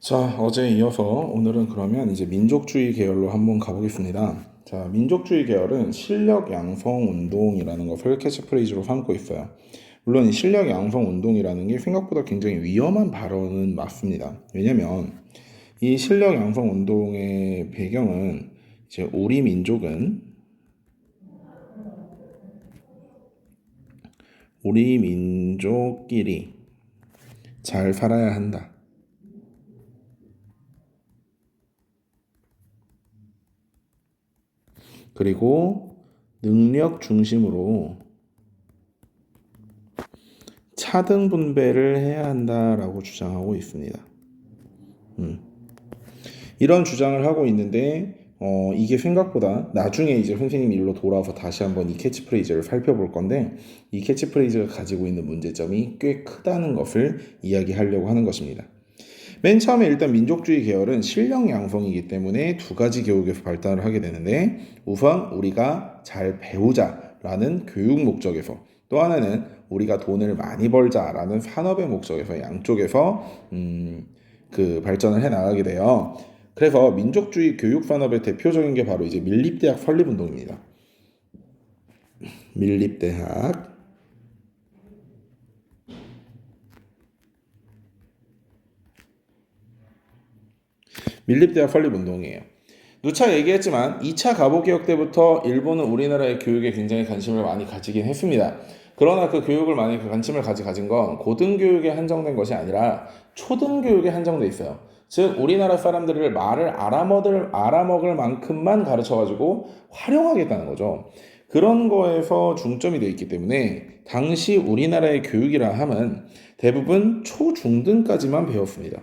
자, 어제에 이어서 오늘은 그러면 이제 민족주의 계열로 한번 가보겠습니다. 자, 민족주의 계열은 실력 양성 운동이라는 것을 캐치프레이즈로 삼고 있어요. 물론 이 실력 양성 운동이라는 게 생각보다 굉장히 위험한 발언은 맞습니다. 왜냐면 이 실력 양성 운동의 배경은 이제 우리 민족끼리 잘 살아야 한다. 그리고 능력 중심으로 차등 분배를 해야 한다라고 주장하고 있습니다. 이런 주장을 하고 있는데 이게 생각보다 나중에 이제 선생님이 일로 돌아와서 다시 한번 이 캐치프레이즈를 살펴볼 건데 이 캐치프레이즈가 가지고 있는 문제점이 꽤 크다는 것을 이야기하려고 하는 것입니다. 맨 처음에 일단 민족주의 계열은 실력 양성이기 때문에 두 가지 교육에서 발달을 하게 되는데 우선 우리가 잘 배우자라는 교육 목적에서 또 하나는 우리가 돈을 많이 벌자라는 산업의 목적에서 양쪽에서 그 발전을 해 나가게 돼요. 그래서 민족주의 교육 산업의 대표적인 게 바로 이제 밀립대학 설립운동입니다. 밀립대학 밀립대학 설립운동이에요. 누차 얘기했지만 2차 갑오개혁 때부터 일본은 우리나라의 교육에 굉장히 관심을 많이 가지긴 했습니다. 그러나 그 교육을 많이 관심을 가진 건 고등교육에 한정된 것이 아니라 초등교육에 한정돼 있어요. 즉 우리나라 사람들을 말을 알아먹을 만큼만 가르쳐가지고 활용하겠다는 거죠. 그런 거에서 중점이 되어 있기 때문에 당시 우리나라의 교육이라 함은 대부분 초중등까지만 배웠습니다.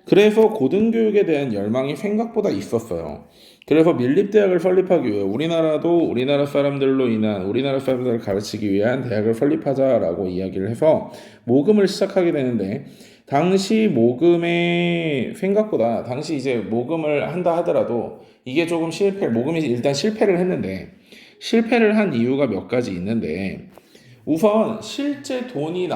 그래서 고등교육에 대한 열망이 생각보다 있었어요. 그래서 밀립대학을 설립하기 위해 우리나라도 우리나라 사람들을 가르치기 위한 대학을 설립하자라고 이야기를 해서 모금을 시작하게 되는데 당시 모금의 생각보다 당시 이제 모금을 한다 하더라도 이게 조금 모금이 일단 실패를 했는데 실패를 한 이유가 몇 가지 있는데 우선 실제 돈이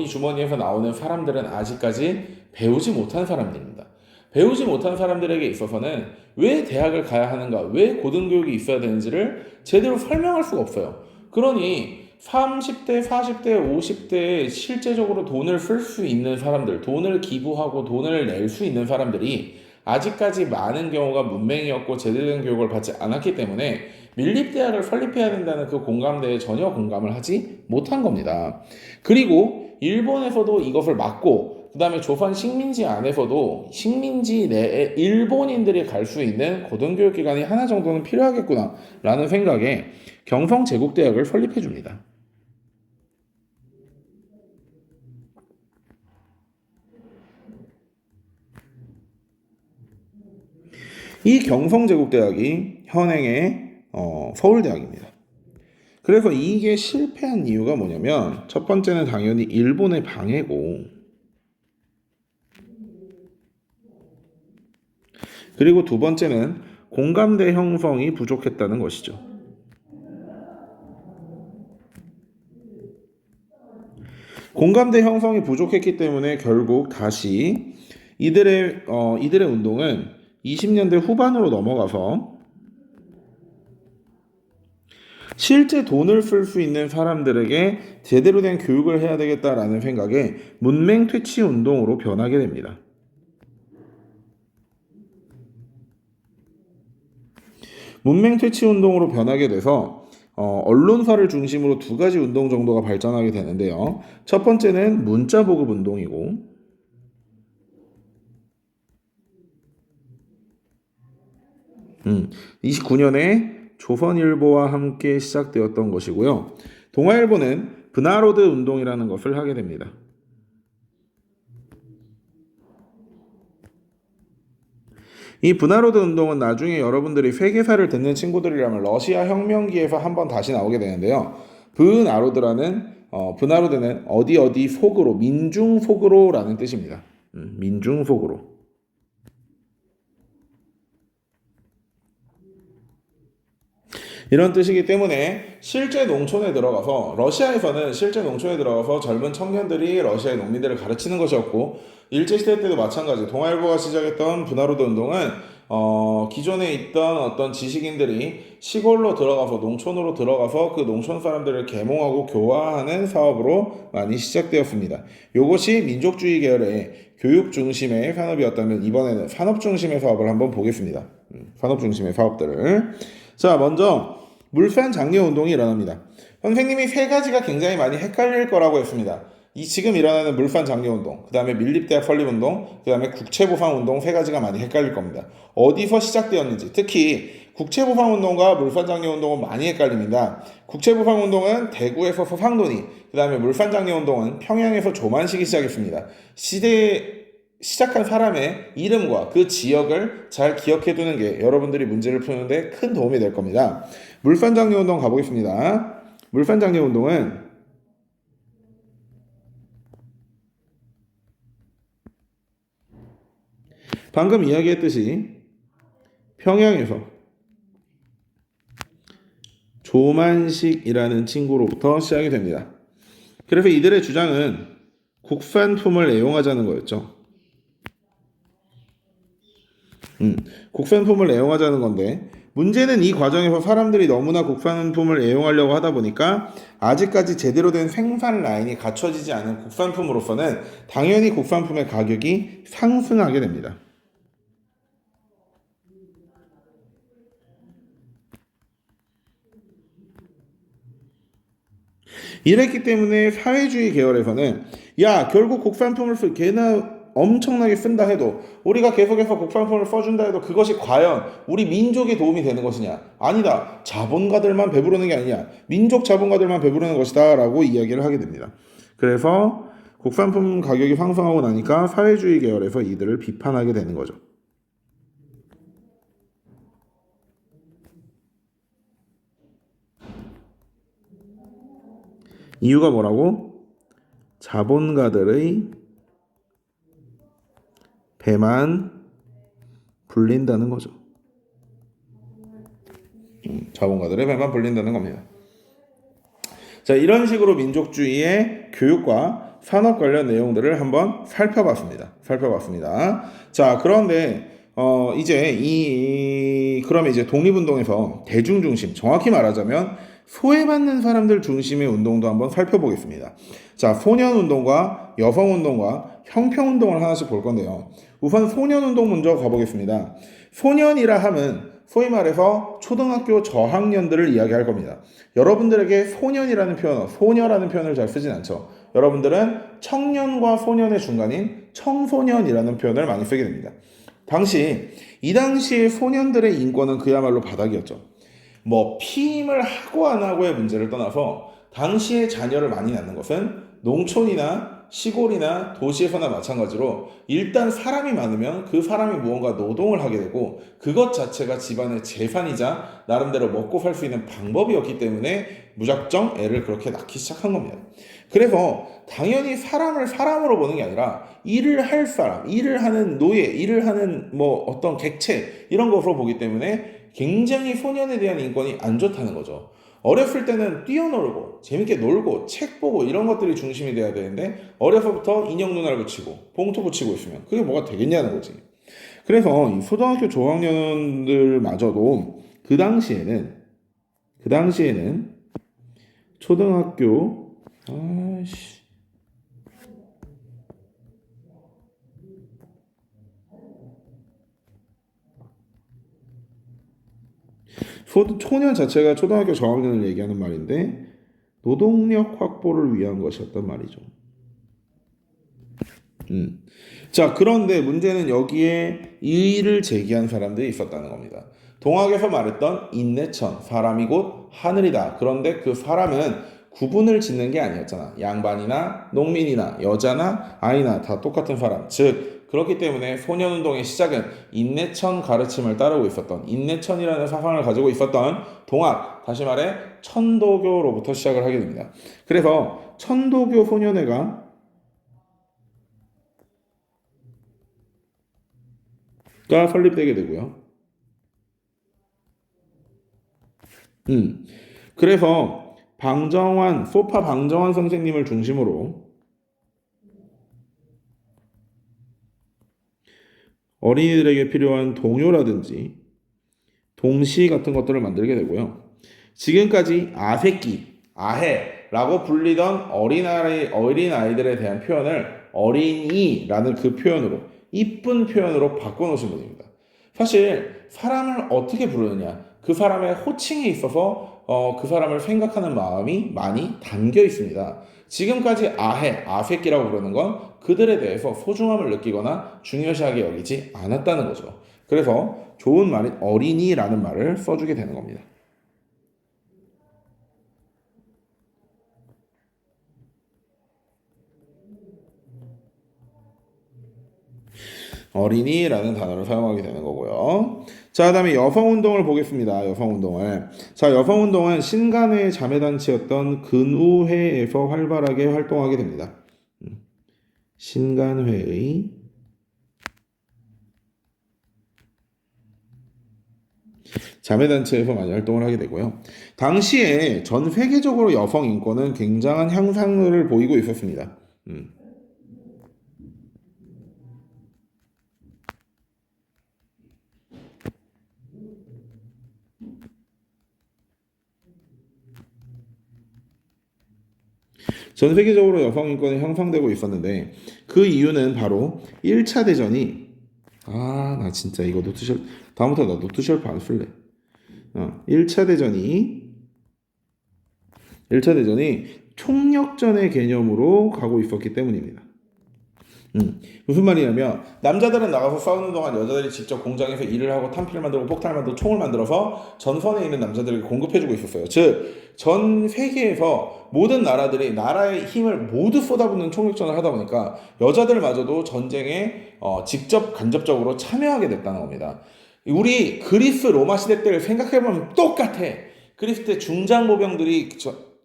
주머니에서 나오는 사람들은 아직까지 배우지 못한 사람들입니다. 배우지 못한 사람들에게 있어서는 왜 대학을 가야 하는가, 왜 고등교육이 있어야 되는지를 제대로 설명할 수가 없어요. 그러니 30대, 40대, 50대에 실제적으로 돈을 쓸 수 있는 사람들, 돈을 기부하고 돈을 낼 수 있는 사람들이 아직까지 많은 경우가 문맹이었고 제대로 된 교육을 받지 않았기 때문에 밀립대학을 설립해야 된다는 그 공감대에 전혀 공감을 하지 못한 겁니다. 그리고 일본에서도 이것을 막고 그 다음에 조선 식민지 안에서도 식민지 내에 일본인들이 갈 수 있는 고등교육기관이 하나 정도는 필요하겠구나 라는 생각에 경성제국대학을 설립해 줍니다. 이 경성제국대학이 현행의 서울대학입니다. 그래서 이게 실패한 이유가 뭐냐면 첫 번째는 당연히 일본의 방해고 그리고 두 번째는 공감대 형성이 부족했다는 것이죠. 공감대 형성이 부족했기 때문에 결국 다시 이들의 운동은 20년대 후반으로 넘어가서 실제 돈을 쓸 수 있는 사람들에게 제대로 된 교육을 해야 되겠다라는 생각에 문맹 퇴치 운동으로 변하게 됩니다. 문맹 퇴치 운동으로 변하게 돼서 언론사를 중심으로 두 가지 운동 정도가 발전하게 되는데요. 첫 번째는 문자 보급 운동이고 29년에 조선일보와 함께 시작되었던 것이고요. 동아일보는 브나로드 운동이라는 것을 하게 됩니다. 이 브나로드 운동은 나중에 여러분들이 세계사를 듣는 친구들이라면 러시아 혁명기에서 한번 다시 나오게 되는데요. 브나로드는 어디 어디 속으로 민중 속으로라는 뜻입니다. 민중 속으로. 이런 뜻이기 때문에 실제 농촌에 들어가서 러시아에서는 실제 농촌에 들어가서 젊은 청년들이 러시아의 농민들을 가르치는 것이었고 일제시대 때도 마찬가지 동아일보가 시작했던 분화로드 운동은 기존에 있던 어떤 지식인들이 시골로 들어가서 농촌으로 들어가서 그 농촌 사람들을 계몽하고 교화하는 사업으로 많이 시작되었습니다. 이것이 민족주의 계열의 교육 중심의 산업이었다면 이번에는 산업 중심의 사업을 한번 보겠습니다. 산업 중심의 사업들을. 자, 먼저 물산 장려 운동이 일어납니다. 선생님이 세 가지가 굉장히 많이 헷갈릴 거라고 했습니다. 이 지금 일어나는 물산 장려 운동, 그 다음에 밀립대학 설립 운동, 그 다음에 국채보상 운동 세 가지가 많이 헷갈릴 겁니다. 어디서 시작되었는지, 특히 국채보상 운동과 물산 장려 운동은 많이 헷갈립니다. 국채보상 운동은 대구에서 서상돈이, 그 다음에 물산 장려 운동은 평양에서 조만식이 시작했습니다. 시작한 사람의 이름과 그 지역을 잘 기억해 두는 게 여러분들이 문제를 푸는데 큰 도움이 될 겁니다. 물산 장려 운동 가보겠습니다. 물산 장려 운동은 방금 이야기했듯이 평양에서 조만식이라는 친구로부터 시작이 됩니다. 그래서 이들의 주장은 국산품을 애용하자는 거였죠. 국산품을 애용하자는 건데 문제는 이 과정에서 사람들이 너무나 국산품을 애용하려고 하다 보니까 아직까지 제대로 된 생산 라인이 갖춰지지 않은 국산품으로서는 당연히 국산품의 가격이 상승하게 됩니다. 이랬기 때문에 사회주의 계열에서는 야 결국 국산품을 걔나 엄청나게 쓴다 해도 우리가 계속해서 국산품을 써준다 해도 그것이 과연 우리 민족에 도움이 되는 것이냐? 아니다. 자본가들만 배부르는 게 아니냐. 민족 자본가들만 배부르는 것이다 라고 이야기를 하게 됩니다. 그래서 국산품 가격이 상승하고 나니까 사회주의 계열에서 이들을 비판하게 되는 거죠. 이유가 뭐라고? 자본가들의 배만 불린다는 거죠. 자본가들의 배만 불린다는 겁니다. 자, 이런 식으로 민족주의의 교육과 산업 관련 내용들을 한번 살펴봤습니다. 자, 그런데 이제 그러면 이제 독립운동에서 대중 중심, 정확히 말하자면 소외받는 사람들 중심의 운동도 한번 살펴보겠습니다. 자, 소년운동과 여성운동과 형평운동을 하나씩 볼 건데요. 우선 소년운동 먼저 가보겠습니다. 소년이라 함은 소위 말해서 초등학교 저학년들을 이야기할 겁니다. 여러분들에게 소년이라는 표현어, 소녀라는 표현을 잘 쓰진 않죠. 여러분들은 청년과 소년의 중간인 청소년이라는 표현을 많이 쓰게 됩니다. 이 당시의 소년들의 인권은 그야말로 바닥이었죠. 뭐 피임을 하고 안 하고의 문제를 떠나서 당시에 자녀를 많이 낳는 것은 농촌이나 시골이나 도시에서나 마찬가지로 일단 사람이 많으면 그 사람이 무언가 노동을 하게 되고 그것 자체가 집안의 재산이자 나름대로 먹고 살 수 있는 방법이었기 때문에 무작정 애를 그렇게 낳기 시작한 겁니다. 그래서 당연히 사람을 사람으로 보는 게 아니라 일을 할 사람, 일을 하는 노예, 일을 하는 뭐 어떤 객체 이런 것으로 보기 때문에 굉장히 소년에 대한 인권이 안 좋다는 거죠. 어렸을 때는 뛰어놀고 재밌게 놀고 책 보고 이런 것들이 중심이 돼야 되는데 어려서부터 인형 눈알 붙이고 봉투 붙이고 있으면 그게 뭐가 되겠냐는 거지. 그래서 이 초등학교 저학년들마저도 그 당시에는 초등학교 아씨 초년 자체가 초등학교 저학년을 얘기하는 말인데 노동력 확보를 위한 것이었단 말이죠. 자, 그런데 문제는 여기에 이의를 제기한 사람들이 있었다는 겁니다. 동학에서 말했던 인내천, 사람이 곧 하늘이다. 그런데 그 사람은 구분을 짓는 게 아니었잖아. 양반이나 농민이나 여자나 아이나 다 똑같은 사람. 즉, 그렇기 때문에 소년운동의 시작은 인내천 가르침을 따르고 있었던 인내천이라는 사상을 가지고 있었던 동학, 다시 말해 천도교로부터 시작을 하게 됩니다. 그래서 천도교 소년회가 설립되게 되고요. 그래서 소파 방정환 선생님을 중심으로 어린이들에게 필요한 동요라든지 동시 같은 것들을 만들게 되고요. 지금까지 아새끼, 아해라고 불리던 어린아이들에 대한 표현을 어린이라는 그 표현으로, 이쁜 표현으로 바꿔놓으신 분입니다. 사실 사람을 어떻게 부르느냐, 그 사람의 호칭에 있어서 그 사람을 생각하는 마음이 많이 담겨 있습니다. 지금까지 아새끼라고 부르는 건 그들에 대해서 소중함을 느끼거나 중요시하게 여기지 않았다는 거죠. 그래서 좋은 말인 어린이라는 말을 써주게 되는 겁니다. 어린이라는 단어를 사용하게 되는 거고요. 자, 그다음에 여성운동을 보겠습니다. 여성운동을. 자, 여성운동은 신간의 자매단체였던 근우회에서 활발하게 활동하게 됩니다. 신간회의 자매단체에서 많이 활동을 하게 되고요. 당시에 전 세계적으로 여성 인권은 굉장한 향상을 보이고 있었습니다. 전 세계적으로 여성 인권이 향상되고 있었는데 그 이유는 바로 1차 대전이 나 진짜 이거 다음부터 나 노트셜프 안 쓸래. 1차 대전이 총력전의 개념으로 가고 있었기 때문입니다. 무슨 말이냐면 남자들은 나가서 싸우는 동안 여자들이 직접 공장에서 일을 하고 탄피를 만들고 폭탄을 만들고 총을 만들어서 전선에 있는 남자들에게 공급해주고 있었어요. 즉 전 세계에서 모든 나라들이 나라의 힘을 모두 쏟아붓는 총력전을 하다 보니까 여자들마저도 전쟁에 직접 간접적으로 참여하게 됐다는 겁니다. 우리 그리스 로마 시대 때를 생각해보면 똑같아. 그리스 때 중장모병들이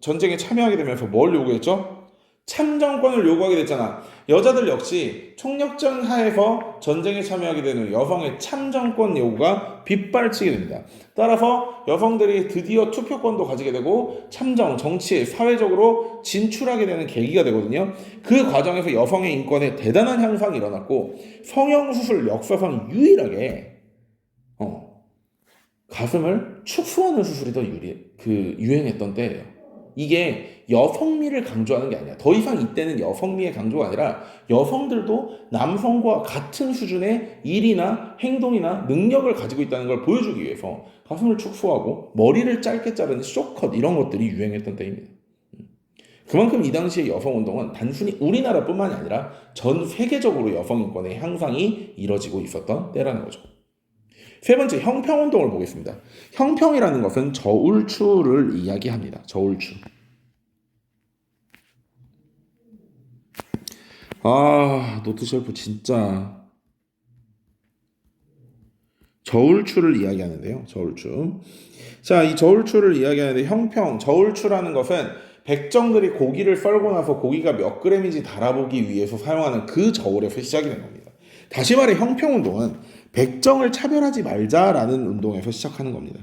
전쟁에 참여하게 되면서 뭘 요구했죠? 참정권을 요구하게 됐잖아. 여자들 역시 총력전 하에서 전쟁에 참여하게 되는 여성의 참정권 요구가 빗발치게 됩니다. 따라서 여성들이 드디어 투표권도 가지게 되고 정치에 사회적으로 진출하게 되는 계기가 되거든요. 그 과정에서 여성의 인권에 대단한 향상이 일어났고 성형수술 역사상 유일하게 가슴을 축소하는 수술이 더 유행했던 때예요. 이게 여성미를 강조하는 게 아니야. 더 이상 이때는 여성미의 강조가 아니라 여성들도 남성과 같은 수준의 일이나 행동이나 능력을 가지고 있다는 걸 보여주기 위해서 가슴을 축소하고 머리를 짧게 자르는 쇼컷 이런 것들이 유행했던 때입니다. 그만큼 이 당시의 여성운동은 단순히 우리나라뿐만이 아니라 전 세계적으로 여성인권의 향상이 이뤄지고 있었던 때라는 거죠. 세 번째, 형평운동을 보겠습니다. 형평이라는 것은 저울추를 이야기합니다. 저울추. 노트쉘프 진짜. 저울추를 이야기하는데요. 저울추. 자, 이 저울추를 이야기하는데 저울추라는 것은 백정들이 고기를 썰고 나서 고기가 몇 그램인지 달아보기 위해서 사용하는 그 저울에서 시작이 된 겁니다. 다시 말해 형평운동은 백정을 차별하지 말자라는 운동에서 시작하는 겁니다.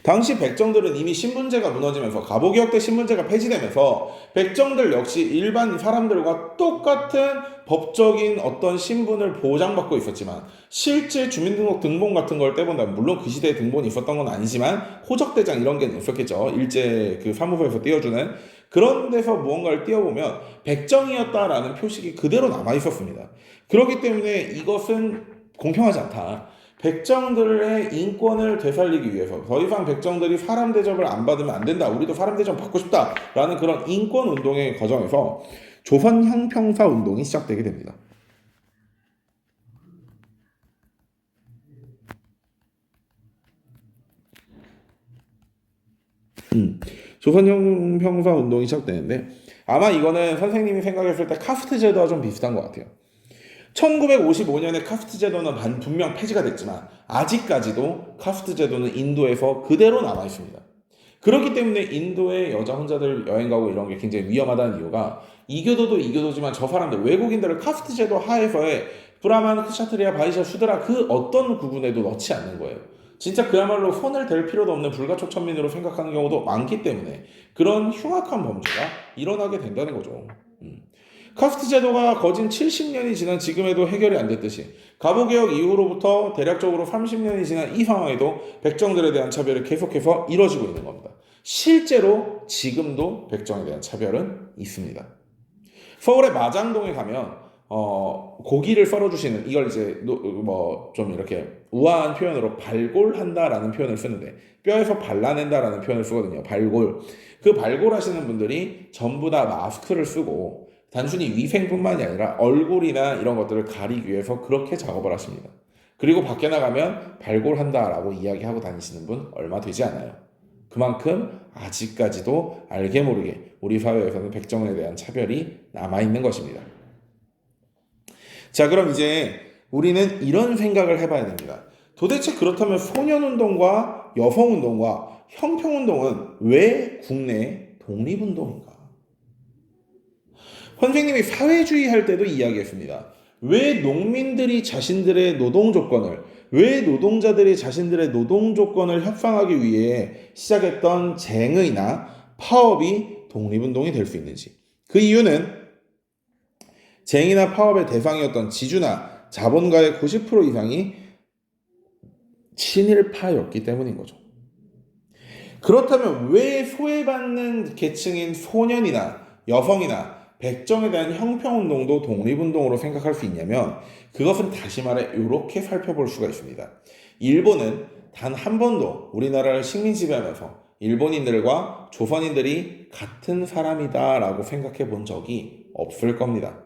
당시 백정들은 이미 신분제가 무너지면서 갑오개혁 신분제가 폐지되면서 백정들 역시 일반 사람들과 똑같은 법적인 어떤 신분을 보장받고 있었지만 실제 주민등록 등본 같은 걸 떼본다면 물론 그 시대에 등본이 있었던 건 아니지만 호적대장 이런 게 있었겠죠. 일제 그 사무소에서 띄워주는 그런 데서 무언가를 띄워보면 백정이었다라는 표식이 그대로 남아 있었습니다. 그렇기 때문에 이것은 공평하지 않다. 백정들의 인권을 되살리기 위해서 더 이상 백정들이 사람 대접을 안 받으면 안 된다. 우리도 사람 대접 받고 싶다라는 그런 인권 운동의 과정에서 조선 형평사 운동이 시작되게 됩니다. 조선 형평사 운동이 시작되는데 아마 이거는 선생님이 생각했을 때 카스트 제도와 좀 비슷한 것 같아요. 1955년에 카스트 제도는 분명 폐지가 됐지만 아직까지도 카스트 제도는 인도에서 그대로 남아 있습니다. 그렇기 때문에 인도의 여자 혼자들 여행 가고 이런 게 굉장히 위험하다는 이유가 이교도도 이교도지만 저 사람들 외국인들을 카스트 제도 하에서의 브라만, 크샤트리아, 바이샤, 슈드라 그 어떤 구분에도 넣지 않는 거예요. 진짜 그야말로 손을 댈 필요도 없는 불가촉천민으로 생각하는 경우도 많기 때문에 그런 흉악한 범죄가 일어나게 된다는 거죠. 카스트 제도가 거진 70년이 지난 지금에도 해결이 안 됐듯이 가보개혁 이후로부터 대략적으로 30년이 지난 이 상황에도 백정들에 대한 차별이 계속해서 이뤄지고 있는 겁니다. 실제로 지금도 백정에 대한 차별은 있습니다. 서울의 마장동에 가면 고기를 썰어주시는 이걸 이제 뭐 좀 이렇게 우아한 표현으로 발골한다라는 표현을 쓰는데 뼈에서 발라낸다라는 표현을 쓰거든요. 발골. 그 발골하시는 분들이 전부 다 마스크를 쓰고 단순히 위생뿐만이 아니라 얼굴이나 이런 것들을 가리기 위해서 그렇게 작업을 하십니다. 그리고 밖에 나가면 발골한다라고 이야기하고 다니시는 분 얼마 되지 않아요. 그만큼 아직까지도 알게 모르게 우리 사회에서는 백정에 대한 차별이 남아있는 것입니다. 자, 그럼 이제 우리는 이런 생각을 해봐야 됩니다. 도대체 그렇다면 소년운동과 여성운동과 형평운동은 왜 국내 독립운동인가? 선생님이 사회주의 할 때도 이야기했습니다. 왜 농민들이 자신들의 노동 조건을, 왜 노동자들이 자신들의 노동 조건을 협상하기 위해 시작했던 쟁의나 파업이 독립운동이 될 수 있는지. 그 이유는 쟁의나 파업의 대상이었던 지주나 자본가의 90% 이상이 친일파였기 때문인 거죠. 그렇다면 왜 소외받는 계층인 소년이나 여성이나 백정에 대한 형평운동도 독립운동으로 생각할 수 있냐면 그것은 다시 말해 이렇게 살펴볼 수가 있습니다. 일본은 단 한 번도 우리나라를 식민 지배하면서 일본인들과 조선인들이 같은 사람이다라고 생각해 본 적이 없을 겁니다.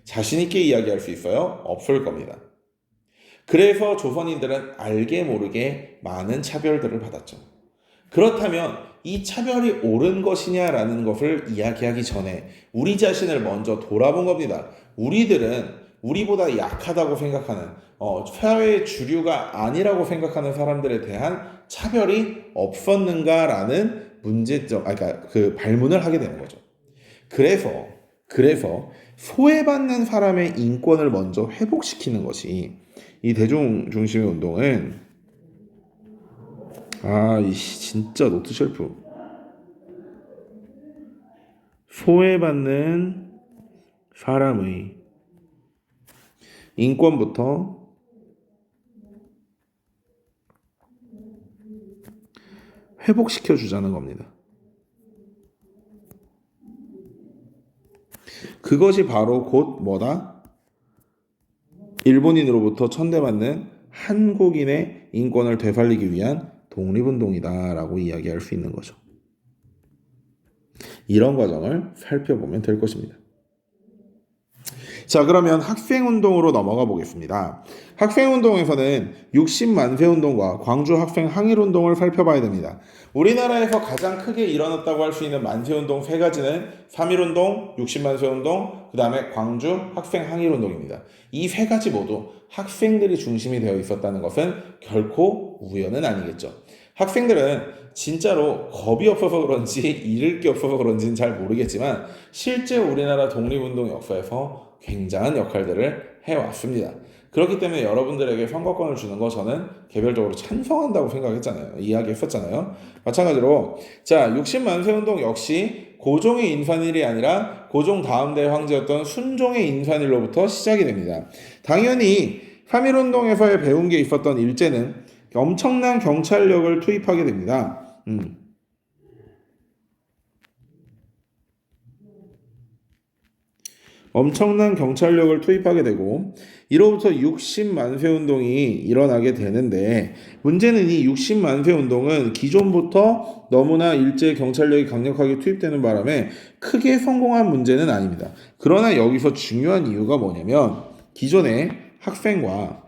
자신 있게 이야기할 수 있어요? 없을 겁니다. 그래서 조선인들은 알게 모르게 많은 차별들을 받았죠. 그렇다면 이 차별이 옳은 것이냐라는 것을 이야기하기 전에 우리 자신을 먼저 돌아본 겁니다. 우리들은 우리보다 약하다고 생각하는 사회의 주류가 아니라고 생각하는 사람들에 대한 차별이 없었는가라는 문제점, 그러니까 그 발문을 하게 되는 거죠. 그래서 소외받는 사람의 인권을 먼저 회복시키는 것이 이 대중 중심의 운동은 진짜 노트 쉘프. 소외받는 사람의 인권부터 회복시켜 주자는 겁니다. 그것이 바로 곧 뭐다? 일본인으로부터 천대받는 한국인의 인권을 되살리기 위한 독립운동이다라고 이야기할 수 있는 거죠. 이런 과정을 살펴보면 될 것입니다. 자, 그러면 학생운동으로 넘어가 보겠습니다. 학생운동에서는 60만세운동과 광주 학생 항일운동을 살펴봐야 됩니다. 우리나라에서 가장 크게 일어났다고 할 수 있는 만세운동 세 가지는 3.1운동, 60만세운동, 그 다음에 광주 학생 항일운동입니다. 이 세 가지 모두 학생들이 중심이 되어 있었다는 것은 결코 우연은 아니겠죠. 학생들은 진짜로 겁이 없어서 그런지 잃을 게 없어서 그런지는 잘 모르겠지만 실제 우리나라 독립운동 역사에서 굉장한 역할들을 해왔습니다. 그렇기 때문에 여러분들에게 선거권을 주는 거 저는 개별적으로 찬성한다고 생각했잖아요. 이야기했었잖아요. 마찬가지로 자 60만세운동 역시 고종의 인산일이 아니라 고종 다음 대 황제였던 순종의 인산일로부터 시작이 됩니다. 당연히 3.1운동에서의 배운 게 있었던 일제는 엄청난 경찰력을 투입하게 됩니다. 엄청난 경찰력을 투입하게 되고 이로부터 60만세운동이 일어나게 되는데 문제는 이 60만세운동은 기존부터 너무나 일제 경찰력이 강력하게 투입되는 바람에 크게 성공한 문제는 아닙니다. 그러나 여기서 중요한 이유가 뭐냐면 기존의 학생과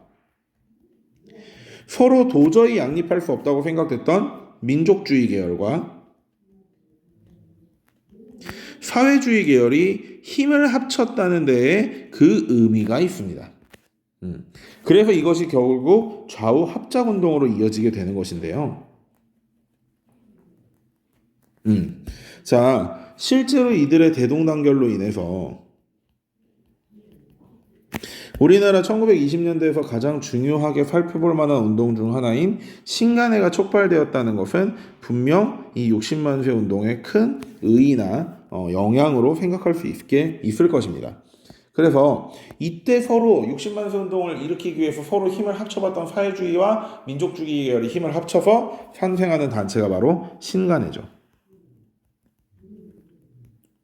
서로 도저히 양립할 수 없다고 생각됐던 민족주의 계열과 사회주의 계열이 힘을 합쳤다는 데에 그 의미가 있습니다. 그래서 이것이 결국 좌우 합작운동으로 이어지게 되는 것인데요. 자, 실제로 이들의 대동단결로 인해서 우리나라 1920년대에서 가장 중요하게 살펴볼 만한 운동 중 하나인 신간회가 촉발되었다는 것은 분명 이 60만 세 운동의 큰 의의나 영향으로 생각할 수 있을 것입니다. 그래서 이때 서로 60만 세 운동을 일으키기 위해서 서로 힘을 합쳐봤던 사회주의와 민족주의 계열이 힘을 합쳐서 탄생하는 단체가 바로 신간회죠.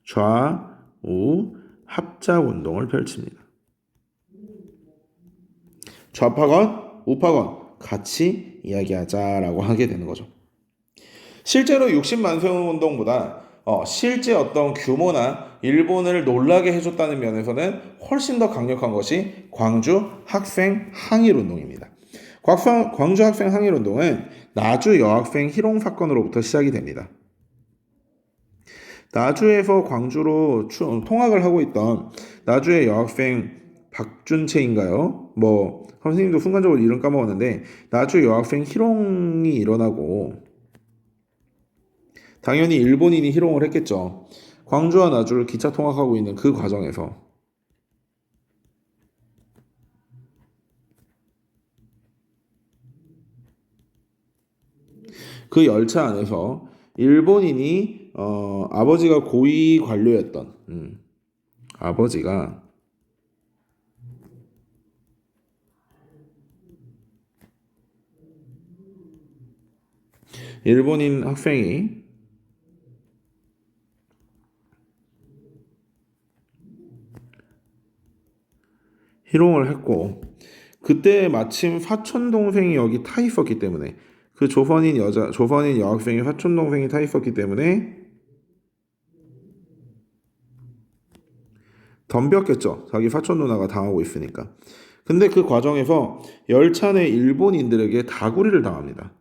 좌우 합작 운동을 펼칩니다. 좌파건, 우파건 같이 이야기하자라고 하게 되는 거죠. 실제로 60만 세 운동보다 실제 어떤 규모나 일본을 놀라게 해줬다는 면에서는 훨씬 더 강력한 것이 광주 학생 항일 운동입니다. 광주 학생 항일 운동은 나주 여학생 희롱 사건으로부터 시작이 됩니다. 나주에서 광주로 통학을 하고 있던 나주의 여학생 박준채인가요? 선생님도 순간적으로 이름 까먹었는데 나주 여학생 희롱이 일어나고 당연히 일본인이 희롱을 했겠죠. 광주와 나주를 기차 통학하고 있는 그 과정에서 그 열차 안에서 일본인이 아버지가 고위 관료였던 아버지가 일본인 학생이 희롱을 했고 그때 마침 사촌 동생이 여기 타 있었기 때문에 그 조선인 여학생의 사촌 동생이 타 있었기 때문에 덤볐겠죠. 자기 사촌 누나가 당하고 있으니까. 근데 그 과정에서 열차 내 일본인들에게 다구리를 당합니다.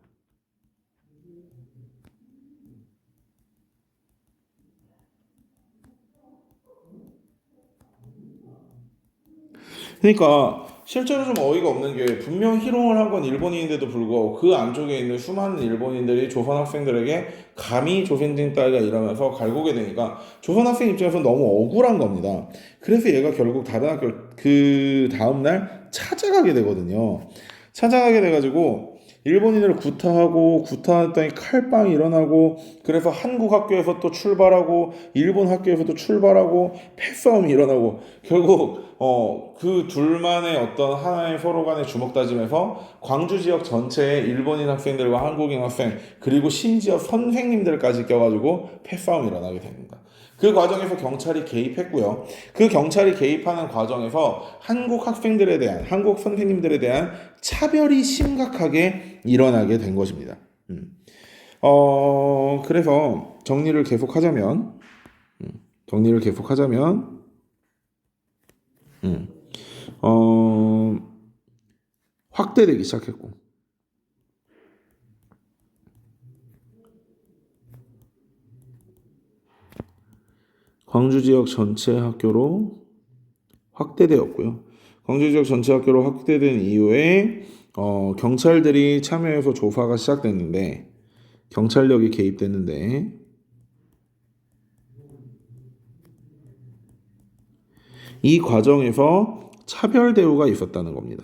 그러니까 실제로 좀 어이가 없는 게 분명 희롱을 한 건 일본인인데도 불구하고 그 안쪽에 있는 수많은 일본인들이 조선 학생들에게 감히 조선진 따위가 이러면서 갈구게 되니까 조선 학생 입장에서 너무 억울한 겁니다. 그래서 얘가 결국 다른 학교 그 다음날 찾아가게 되거든요. 찾아가게 돼가지고 일본인을 구타했더니 칼빵이 일어나고 그래서 한국 학교에서 또 출발하고 일본 학교에서 또 출발하고 패싸움이 일어나고 결국 그 둘만의 어떤 하나의 서로 간의 주먹 다짐에서 광주 지역 전체의 일본인 학생들과 한국인 학생 그리고 심지어 선생님들까지 껴가지고 패싸움이 일어나게 됩니다. 그 과정에서 경찰이 개입했고요. 그 경찰이 개입하는 과정에서 한국 선생님들에 대한 차별이 심각하게 일어나게 된 것입니다. 그래서 정리를 계속하자면, 확대되기 시작했고, 광주 지역 전체 학교로 확대되었고요. 광주 지역 전체 학교로 확대된 이후에 경찰들이 참여해서 조사가 시작됐는데 경찰력이 개입됐는데 이 과정에서 차별 대우가 있었다는 겁니다.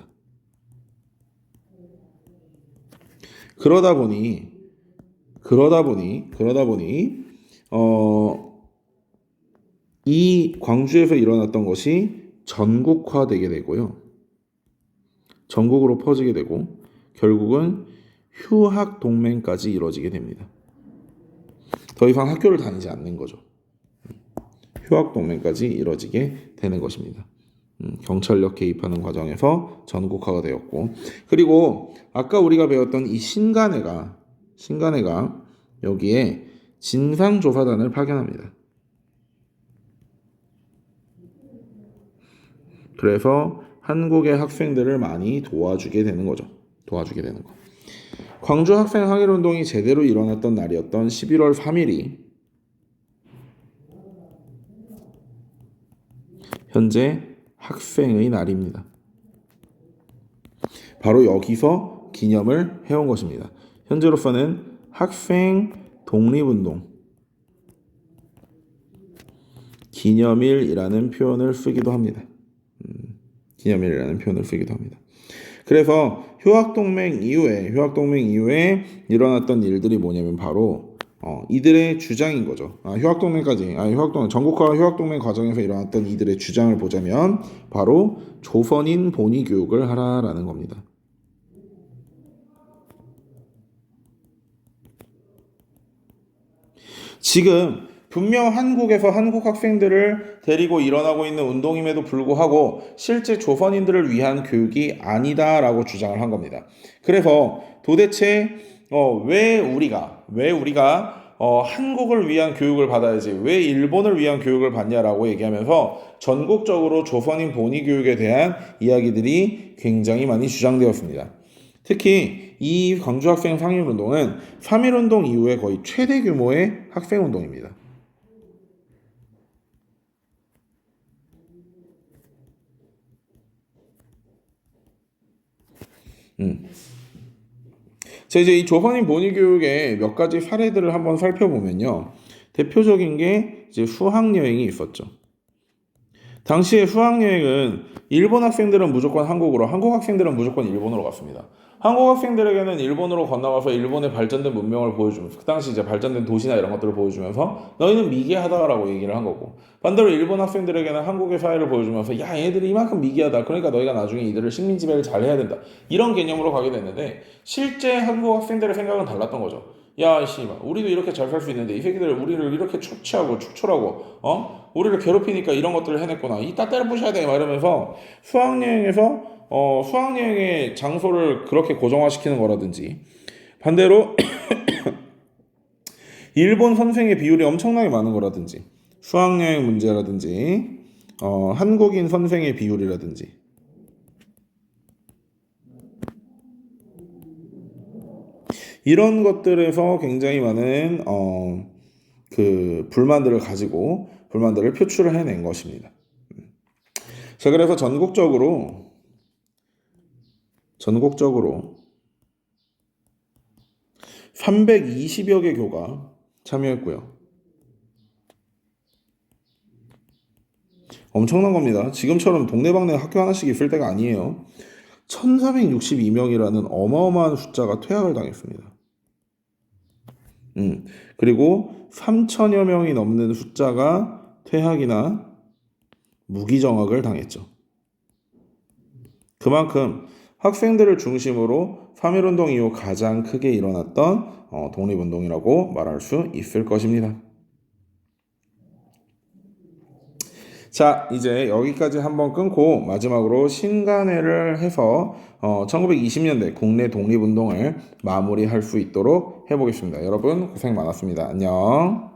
그러다 보니 이 광주에서 일어났던 것이 전국화되게 되고요. 전국으로 퍼지게 되고 결국은 휴학 동맹까지 이루어지게 됩니다. 더 이상 학교를 다니지 않는 거죠. 휴학 동맹까지 이루어지게 되는 것입니다. 경찰력 개입하는 과정에서 전국화가 되었고 그리고 아까 우리가 배웠던 이 신간회가 여기에 진상조사단을 파견합니다. 그래서 한국의 학생들을 많이 도와주게 되는 거죠. 광주 학생 항일운동이 제대로 일어났던 날이었던 11월 3일이 현재 학생의 날입니다. 바로 여기서 기념을 해온 것입니다. 현재로서는 학생 독립운동 기념일이라는 표현을 쓰기도 합니다. 기념일이라는 표현을 쓰기도 합니다. 그래서 휴학동맹 이후에 일어났던 일들이 뭐냐면 바로 이들의 주장인 거죠. 전국화 휴학동맹 과정에서 일어났던 이들의 주장을 보자면 바로 조선인 본위 교육을 하라라는 겁니다. 지금 분명 한국에서 한국 학생들을 데리고 일어나고 있는 운동임에도 불구하고 실제 조선인들을 위한 교육이 아니다라고 주장을 한 겁니다. 그래서 도대체 왜 우리가 한국을 위한 교육을 받아야지 왜 일본을 위한 교육을 받냐라고 얘기하면서 전국적으로 조선인 본위 교육에 대한 이야기들이 굉장히 많이 주장되었습니다. 특히 이 광주학생 상인운동은 3.1운동 이후에 거의 최대 규모의 학생운동입니다. 자, 이제 이 조선인 본위교육의 몇 가지 사례들을 한번 살펴보면요. 대표적인 게 이제 수학여행이 있었죠. 당시에 수학여행은 일본 학생들은 무조건 한국으로, 한국 학생들은 무조건 일본으로 갔습니다. 한국 학생들에게는 일본으로 건너가서 일본의 발전된 문명을 보여주면서 그 당시 이제 발전된 도시나 이런 것들을 보여주면서 너희는 미개하다라고 얘기를 한 거고, 반대로 일본 학생들에게는 한국의 사회를 보여주면서 야 얘들이 이만큼 미개하다, 그러니까 너희가 나중에 이들을 식민 지배를 잘 해야 된다, 이런 개념으로 가게 됐는데 실제 한국 학생들의 생각은 달랐던 거죠. 야 씨발 우리도 이렇게 잘 살 수 있는데 이 새끼들 우리를 이렇게 초치하고 축출하고 우리를 괴롭히니까 이런 것들을 해냈구나, 이따 때려 부셔야 돼 막 이러면서 수학여행의 장소를 그렇게 고정화시키는 거라든지, 반대로 일본 선생의 비율이 엄청나게 많은 거라든지, 수학여행 문제라든지 한국인 선생의 비율이라든지, 이런 것들에서 굉장히 많은 그 불만들을 표출을 해낸 것입니다. 자, 그래서 전국적으로 320여 개 교가 참여했고요. 엄청난 겁니다. 지금처럼 동네방네 학교 하나씩 있을 때가 아니에요. 1462명이라는 어마어마한 숫자가 퇴학을 당했습니다. 그리고 3천여 명이 넘는 숫자가 퇴학이나 무기정학을 당했죠. 그만큼 학생들을 중심으로 3.1운동 이후 가장 크게 일어났던 독립운동이라고 말할 수 있을 것입니다. 자, 이제 여기까지 한번 끊고 마지막으로 신간회를 해서 1920년대 국내 독립운동을 마무리할 수 있도록 해보겠습니다. 여러분 고생 많았습니다. 안녕.